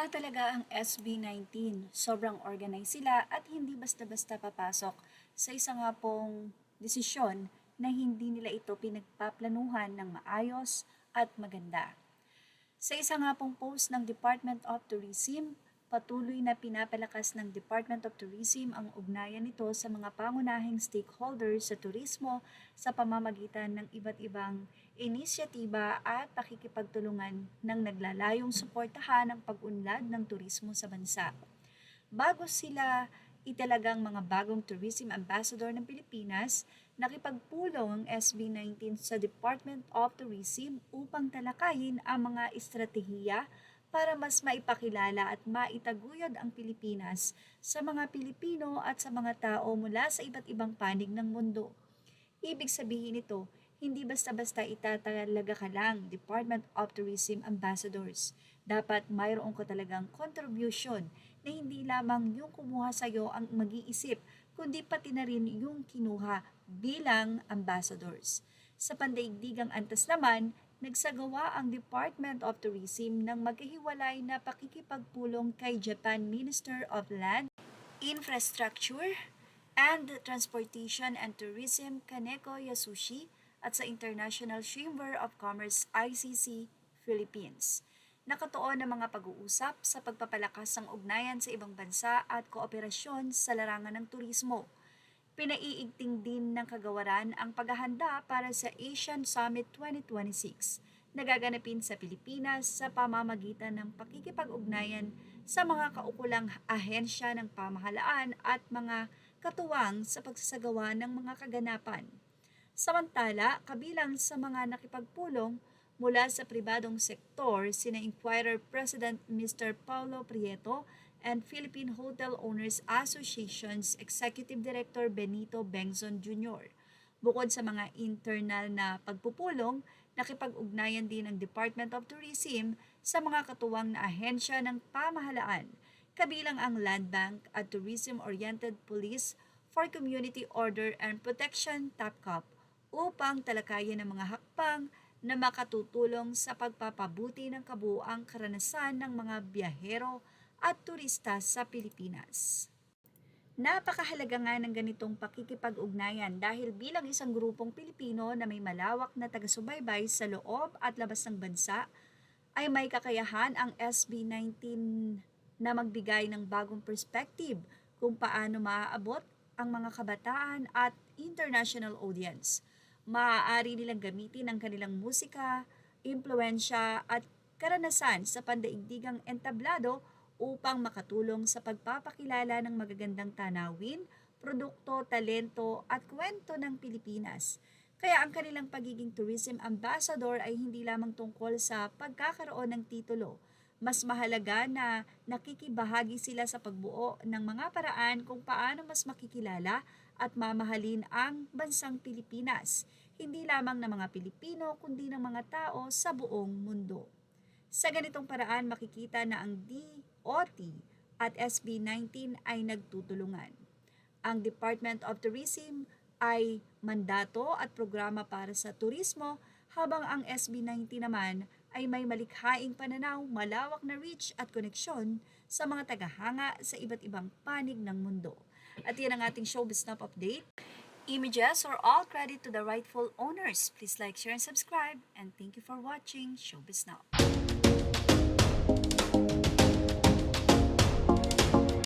Kakaiba talaga ang SB19. Sobrang organized sila at hindi basta-basta papasok sa isa nga pong desisyon na hindi nila ito pinagpaplanuhan ng maayos at maganda. Sa isa nga pong post ng Department of Tourism, patuloy na pinapalakas ng Department of Tourism ang ugnayan nito sa mga pangunahing stakeholders sa turismo sa pamamagitan ng iba't ibang inisyatiba at pakikipagtulungan ng naglalayong suportahan ang pag-unlad ng turismo sa bansa. Bago sila italagang mga bagong tourism ambassador ng Pilipinas, nakipagpulong ang SB19 sa Department of Tourism upang talakayin ang mga estratehiya para mas maipakilala at maitaguyod ang Pilipinas sa mga Pilipino at sa mga tao mula sa iba't ibang panig ng mundo. Ibig sabihin nito, hindi basta-basta itatalaga ka lang Department of Tourism Ambassadors. Dapat mayroon ka talagang contribution na hindi lamang yung kumuha sa iyo ang mag-iisip, kundi pati na rin yung kinuha bilang ambassadors. Sa pandaigdigang antas naman, nagsagawa ang Department of Tourism ng magkahiwalay na pakikipagpulong kay Japan Minister of Land, Infrastructure, and Transportation and Tourism Kaneko Yasushi at sa International Chamber of Commerce ICC Philippines. Nakatuon ang mga pag-uusap sa pagpapalakas ng ugnayan sa ibang bansa at kooperasyon sa larangan ng turismo. Pinaiigting din ng kagawaran ang paghahanda para sa Asian Summit 2026 na gaganapin sa Pilipinas sa pamamagitan ng pakikipag-ugnayan sa mga kaukulang ahensya ng pamahalaan at mga katuwang sa pagsasagawa ng mga kaganapan. Samantala, kabilang sa mga nakipagpulong mula sa pribadong sektor, sina Inquirer President Mr. Paulo Prieto and Philippine Hotel Owners Association's Executive Director Benito Bengzon Jr. Bukod sa mga internal na pagpupulong, nakipag-ugnayan din ang Department of Tourism sa mga katuwang na ahensya ng pamahalaan, kabilang ang Land Bank at Tourism-Oriented Police for Community Order and Protection TAPCOP upang talakayin ang mga hakbang na makatutulong sa pagpapabuti ng kabuuang karanasan ng mga biyahero at turista sa Pilipinas. Napakahalaga nga ng ganitong pakikipag-ugnayan dahil bilang isang grupong Pilipino na may malawak na taga-subaybay sa loob at labas ng bansa, ay may kakayahan ang SB19 na magbigay ng bagong perspective kung paano maaabot ang mga kabataan at international audience. Maaari nilang gamitin ang kanilang musika, impluensya at karanasan sa pandaigdigang entablado upang makatulong sa pagpapakilala ng magagandang tanawin, produkto, talento at kwento ng Pilipinas. Kaya ang kanilang pagiging tourism ambassador ay hindi lamang tungkol sa pagkakaroon ng titulo. Mas mahalaga na nakikibahagi sila sa pagbuo ng mga paraan kung paano mas makikilala at mamahalin ang bansang Pilipinas, hindi lamang ng mga Pilipino kundi ng mga tao sa buong mundo. Sa ganitong paraan makikita na ang DOT at SB19 ay nagtutulungan. Ang Department of Tourism ay mandato at programa para sa turismo habang ang SB19 naman ay may malikhaing pananaw, malawak na reach at koneksyon sa mga tagahanga sa iba't ibang panig ng mundo. At yan ang ating Showbiz Now update. Images are all credit to the rightful owners. Please like, share, and subscribe. And thank you for watching Showbiz Now.